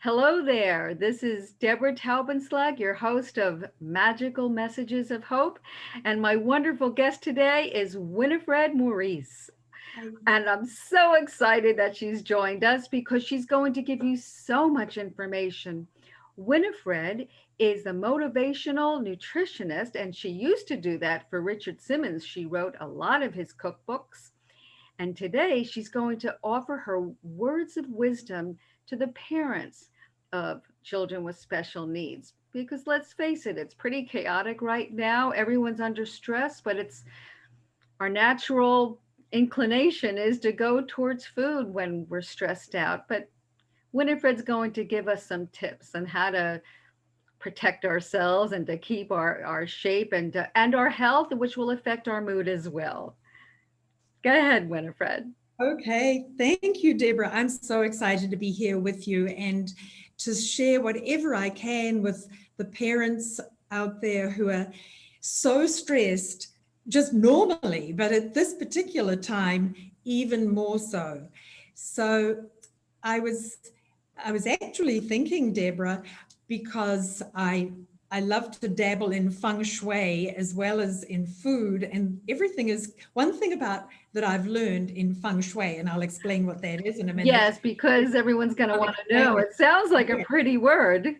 Hello there. This is Debra Taubenslag, your host of Magical Messages of Hope. And my wonderful guest today is Winifred Morice. I, And I'm so excited that she's joined us because she's going to give you so much information. Winifred is a motivational nutritionist, and she used to do that for Richard Simmons. She wrote a lot of his cookbooks. And today she's going to offer her words of wisdom to the parents of children with special needs. Because let's face it, it's pretty chaotic right now. Everyone's under stress, but it's our natural inclination is to go towards food when we're stressed out. But Winifred's going to give us some tips on how to protect ourselves and to keep our shape and our health, which will affect our mood as well. Go ahead, Winifred. okay, thank you, Deborah. I'm so excited to be here with you and to share whatever I can with the parents out there who are so stressed just normally, but at this particular time, even more so. So I was I was actually thinking, Deborah, because I love to dabble in feng shui as well as in food, and everything is one thing about that I've learned in feng shui, and I'll explain what that is in a minute. Yes, because everyone's going to I'll want to know. explain it. It sounds like a Yeah. pretty word.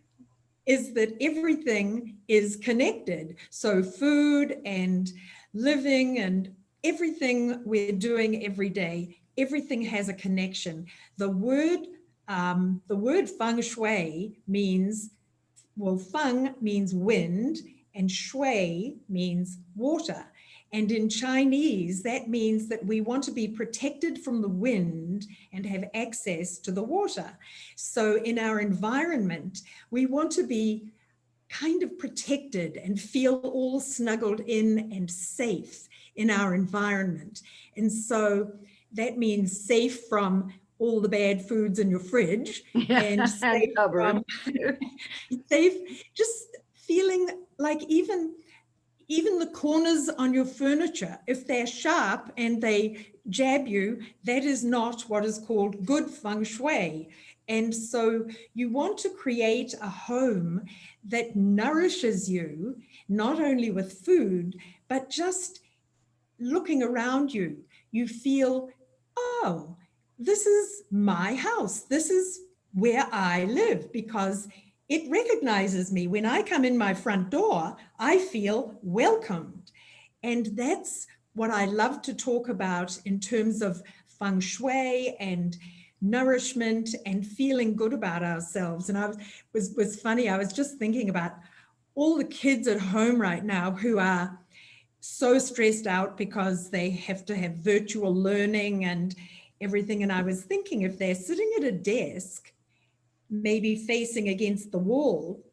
Is that everything is connected. So food and living and everything we're doing every day, everything has a connection. The word feng shui means, well, feng means wind and shui means water. And in Chinese, that means that we want to be protected from the wind and have access to the water. So in our environment, we want to be kind of protected and feel all snuggled in and safe in our environment. And so that means safe from all the bad foods in your fridge Yeah, and and safe cupboard. from safe, just feeling like even the corners on your furniture, if they're sharp and they jab you, that is not what is called good feng shui. And so you want to create a home that nourishes you, not only with food, but just looking around you. You feel, oh, this is my house. This is where I live because it recognizes me. When I come in my front door, I feel welcomed. And that's what I love to talk about in terms of feng shui and nourishment and feeling good about ourselves. And was funny. I was just thinking about all the kids at home right now who are so stressed out because they have to have virtual learning and everything. And I was thinking if they're sitting at a desk, maybe facing against the wall,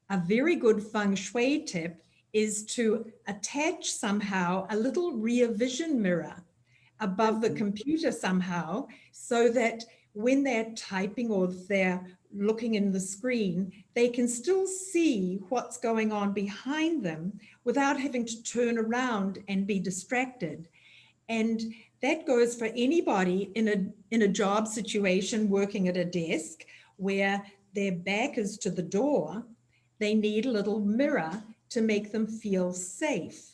a very good feng shui tip is to attach somehow a little rear vision mirror above the computer somehow so that when they're typing or if they're looking in the screen, they can still see what's going on behind them without having to turn around and be distracted. And that goes for anybody in a job situation working at a desk where their back is to the door. They need a little mirror to make them feel safe.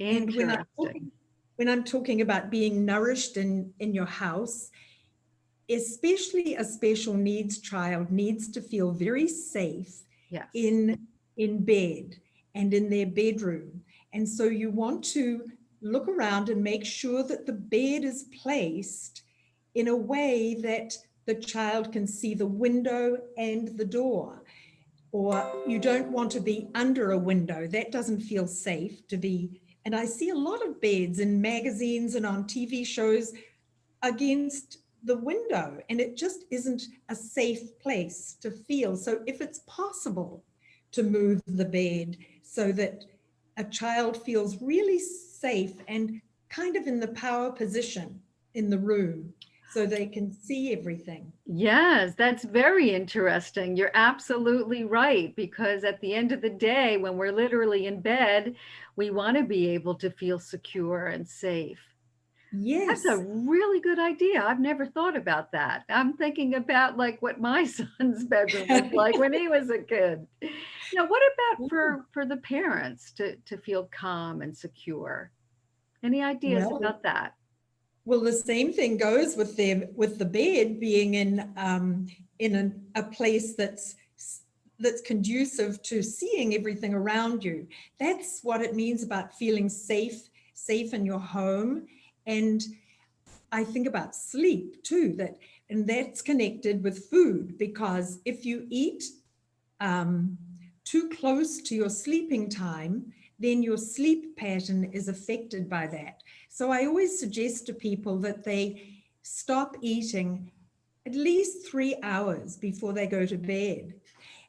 And Interesting. when I'm talking about being nourished in your house, especially a special needs child needs to feel very safe Yes. in bed and in their bedroom. And so you want to look around and make sure that the bed is placed in a way that the child can see the window and the door. Or you don't want to be under a window. That doesn't feel safe to be. And I see a lot of beds in magazines and on TV shows against the window, and it just isn't a safe place to feel. So if it's possible to move the bed so that a child feels really safe and kind of in the power position in the room so they can see everything. Yes, that's very interesting. You're absolutely right. Because at the end of the day, when we're literally in bed, we want to be able to feel secure and safe. That's a Yes. really good idea. I've never thought about that. I'm thinking about like what my son's bedroom was like when he was a kid. Now, what about for the parents to feel calm and secure? Any ideas Well, about that? well, the same thing goes with the bed being in a place that's conducive to seeing everything around you. That's what it means about feeling safe in your home. And I think about sleep too, and that's connected with food, because if you eat um, too close to your sleeping time, then your sleep pattern is affected by that. So I always suggest to people that they stop eating at least 3 hours before they go to bed.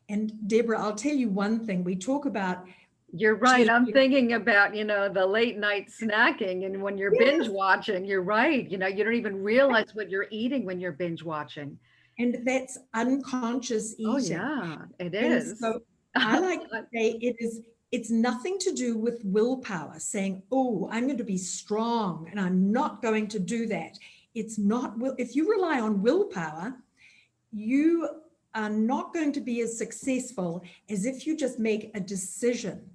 And Deborah, I'll tell you one thing. We talk about You're right. I'm changing. thinking about, the late night snacking and when you're binge Yes. watching, you're right. You don't even realize what you're eating when you're binge watching. And that's unconscious Oh eating. yeah, it And is. so I like to say it's nothing to do with willpower, saying, oh, I'm going to be strong and I'm not going to do that. It's not will. If you rely on willpower, you are not going to be as successful as if you just make a decision.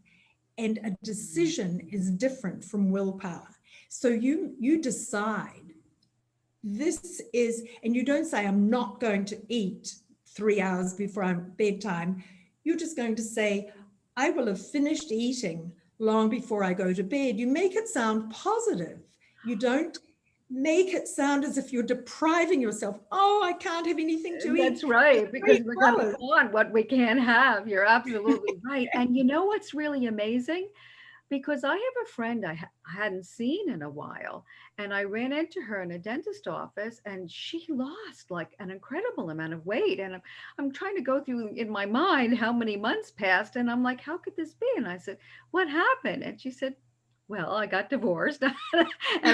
And a decision is different from willpower. So you decide this is, and you don't say, I'm not going to eat 3 hours before I'm bedtime. You're just going to say, I will have finished eating long before I go to bed. You make it sound positive. You don't make it sound as if you're depriving yourself. Oh, I can't have anything to eat That's for right, because three we're going to hours. want what we can't have. You're absolutely right. And you know what's really amazing? Because I have a friend I hadn't seen in a while, and I ran into her in a dentist office, and she lost like an incredible amount of weight. And I'm trying to go through in my mind how many months passed, and I'm like, how could this be? And I said, what happened? And she said, well, I got divorced. And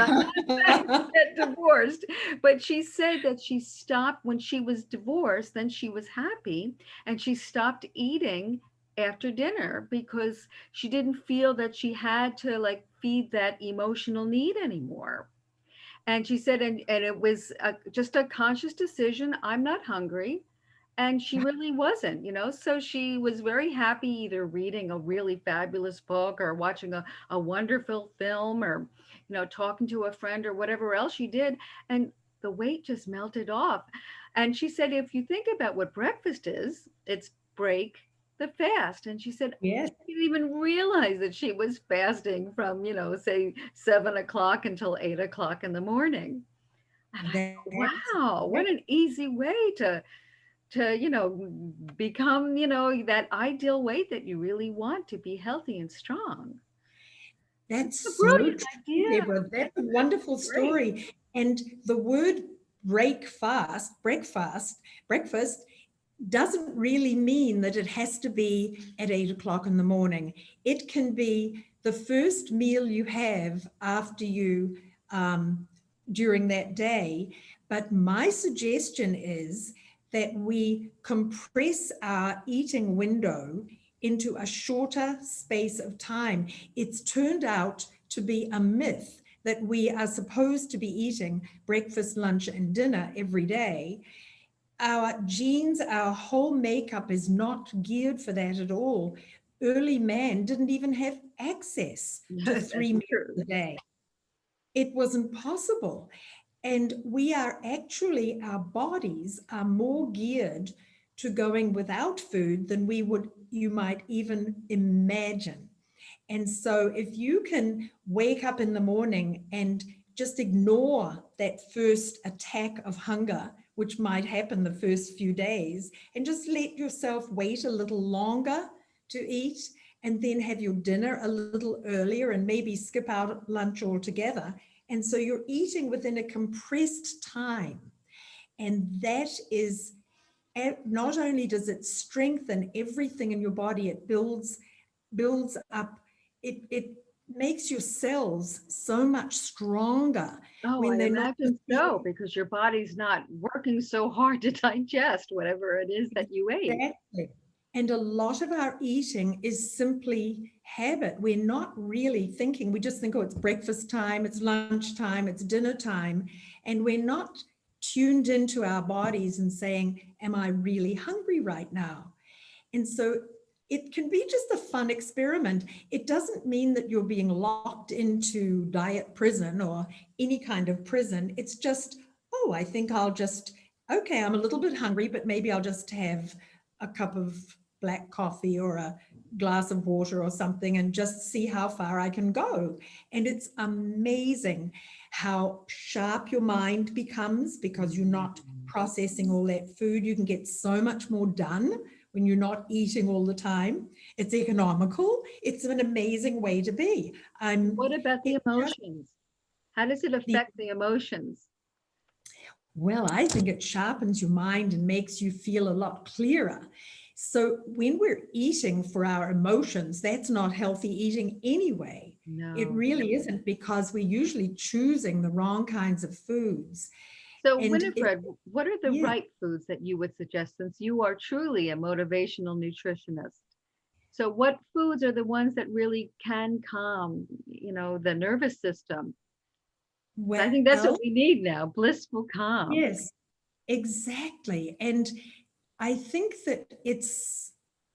I'm not saying get divorced, but she said that she stopped when she was divorced, then she was happy, and she stopped eating after dinner because she didn't feel that she had to like feed that emotional need anymore. And she said, and it was just a conscious decision. I'm not hungry. And she really wasn't, so she was very happy either reading a really fabulous book or watching a wonderful film or, talking to a friend or whatever else she did. And the weight just melted off. And she said, if you think about what breakfast is, it's break the fast. And she said, Yes, she didn't even realize that she was fasting from, say 7 o'clock until 8 o'clock in the morning. And I thought, that's wow, what correct. an easy way to become that ideal weight that you really want to be healthy and strong. That's A so brilliant true, idea. Deborah. That's a wonderful Great. story. And the word breakfast doesn't really mean that it has to be at 8 o'clock in the morning. It can be the first meal you have after you during that day. But my suggestion is that we compress our eating window into a shorter space of time. It's turned out to be a myth that we are supposed to be eating breakfast, lunch, and dinner every day. Our genes, our whole makeup is not geared for that at all. Early man didn't even have access to That's 3 meals true. a day. It wasn't possible. And we are actually, our bodies are more geared to going without food than you might even imagine. And so if you can wake up in the morning and just ignore that first attack of hunger, which might happen the first few days, and just let yourself wait a little longer to eat, and then have your dinner a little earlier and maybe skip out lunch altogether. And so you're eating within a compressed time. And that is, not only does it strengthen everything in your body, it builds up, it makes your cells so much stronger Oh, when I they're not imagine so, receiving. because your body's not working so hard to digest whatever it is that you ate. Exactly. And a lot of our eating is simply habit. We're not really thinking. We just think, oh, it's breakfast time, it's lunch time, it's dinner time. And we're not tuned into our bodies and saying, am I really hungry right now? And so it can be just a fun experiment. It doesn't mean that you're being locked into diet prison or any kind of prison. It's just, oh, I think I'll just, okay, I'm a little bit hungry, but maybe I'll just have a cup of black coffee or a glass of water or something and just see how far I can go. And it's amazing how sharp your mind becomes because you're not processing all that food. You can get so much more done when you're not eating all the time. It's economical. It's an amazing way to be. What about the emotions? How does it affect the emotions? Well, I think it sharpens your mind and makes you feel a lot clearer. So when we're eating for our emotions, that's not healthy eating anyway. No. It really isn't, because we're usually choosing the wrong kinds of foods. So, And Winifred, what are the yeah. right foods that you would suggest, since you are truly a motivational nutritionist? So what foods are the ones that really can calm, the nervous system? I think that's what Well, we need now, blissful calm. yes, exactly. And I think that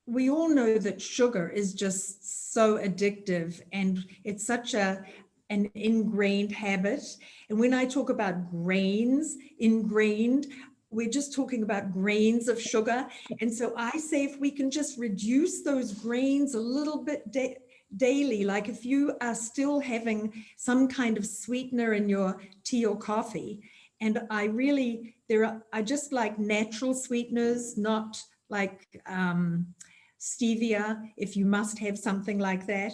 we all know that sugar is just so addictive and it's such an ingrained habit. And when I talk about grains, ingrained, we're just talking about grains of sugar. And so I say if we can just reduce those grains a little bit daily, like if you are still having some kind of sweetener in your tea or coffee, and I just like natural sweeteners, not like stevia, if you must have something like that,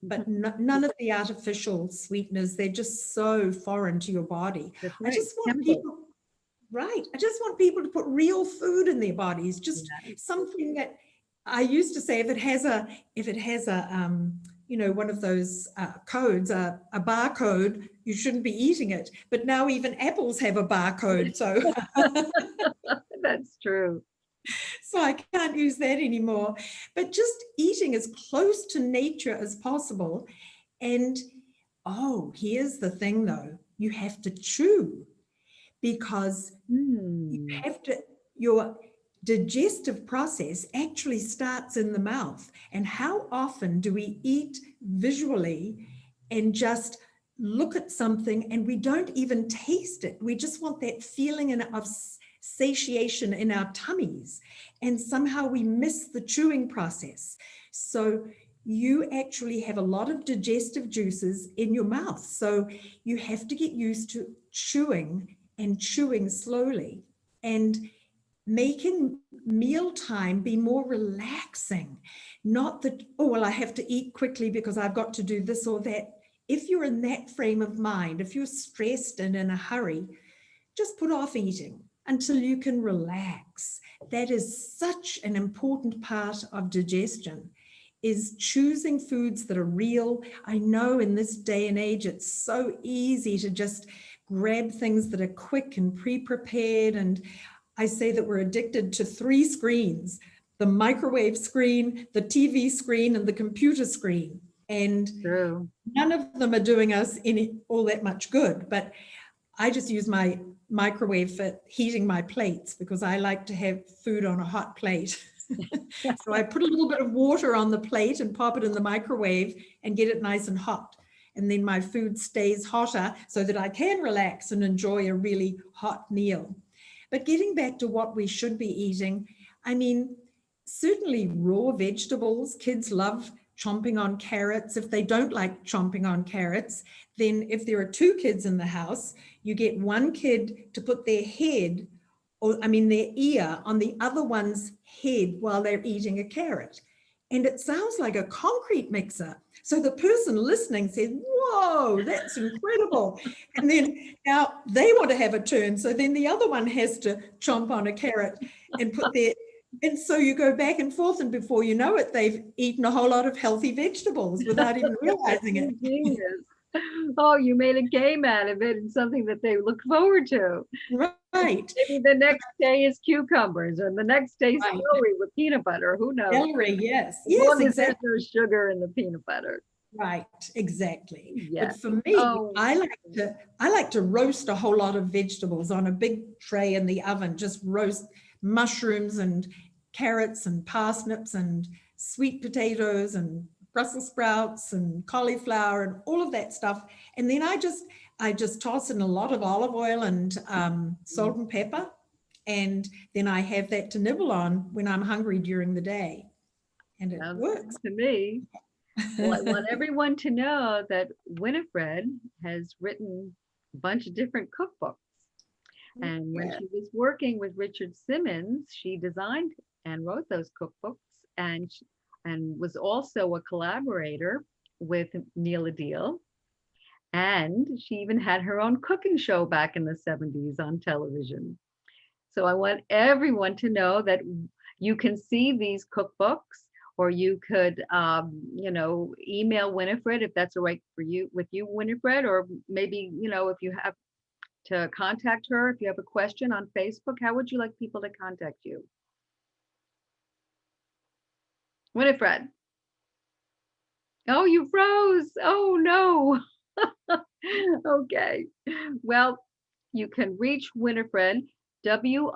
but none of the artificial sweeteners. They're just so foreign to your body. That's I right. just want people, right? I just want people to put real food in their bodies, just something that I used to say, if it has a one of those codes, a barcode, you shouldn't be eating it. But now even apples have a barcode, so That's true. so I can't use that anymore. But just eating as close to nature as possible. And oh, here's the thing though, you have to chew, because you have to, your digestive process actually starts in the mouth. And how often do we eat visually and just look at something and we don't even taste it? We just want that feeling of satiation in our tummies, and somehow we miss the chewing process. So you actually have a lot of digestive juices in your mouth. So you have to get used to chewing, and chewing slowly, and making mealtime be more relaxing. Not that, oh, well, I have to eat quickly because I've got to do this or that. If you're in that frame of mind, if you're stressed and in a hurry, just put off eating until you can relax. That is such an important part of digestion, is choosing foods that are real. I know in this day and age, it's so easy to just grab things that are quick and pre-prepared. And I say that we're addicted to 3 screens: the microwave screen, the TV screen, and the computer screen. And True. none of them are doing us all that much good. But I just use my microwave for heating my plates because I like to have food on a hot plate. So I put a little bit of water on the plate and pop it in the microwave and get it nice and hot. And then my food stays hotter so that I can relax and enjoy a really hot meal. But getting back to what we should be eating, I mean, certainly raw vegetables. Kids love chomping on carrots. If they don't like chomping on carrots, then if there are 2 kids in the house, you get one kid to put their their ear on the other one's head while they're eating a carrot. And it sounds like a concrete mixer. So the person listening says, whoa, that's incredible. And then now they want to have a turn. So then the other one has to chomp on a carrot and and so you go back and forth, and before you know it, they've eaten a whole lot of healthy vegetables without even realizing it. Genius. Oh, you made a game out of it and something that they look forward to. Right, Maybe the next day is cucumbers, or the next day right. celery with peanut butter. Who knows? Celery, yes, As yes, long as there's exactly. no sugar in the peanut butter. Right, exactly. But Yes. for me, Oh, I like to roast a whole lot of vegetables on a big tray in the oven, just roast mushrooms and carrots and parsnips and sweet potatoes and Brussels sprouts and cauliflower and all of that stuff. And then I just toss in a lot of olive oil and salt and pepper. And then I have that to nibble on when I'm hungry during the day. And it sounds works. good to me. Well, I want everyone to know that Winifred has written a bunch of different cookbooks. And when Yeah. she was working with Richard Simmons, she designed and wrote those cookbooks, and and was also a collaborator with Neil Deal. And she even had her own cooking show back in the 70s on television. So I want everyone to know that you can see these cookbooks, or you could, email Winifred if that's all right for you, with you, Winifred, or maybe, if you have to contact her, if you have a question on Facebook, how would you like people to contact you? Winifred. Oh, you froze. Oh, no. Okay. Well, you can reach Winifred, Winifred,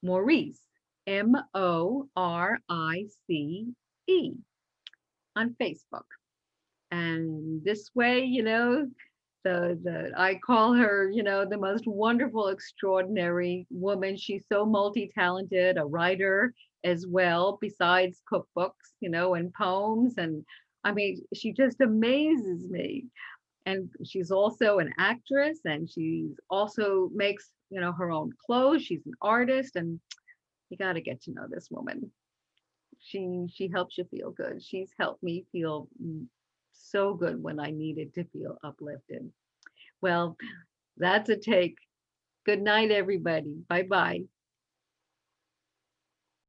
Maurice, Morice, on Facebook. And this way, the I call her, the most wonderful, extraordinary woman. She's so multi-talented, a writer as well, besides cookbooks, and poems. And I mean, she just amazes me. And she's also an actress, and she's also makes, her own clothes. She's an artist, and you got to get to know this woman. She helps you feel good. She's helped me feel so good when I needed to feel uplifted. Well, that's a take. Good night, everybody. Bye bye.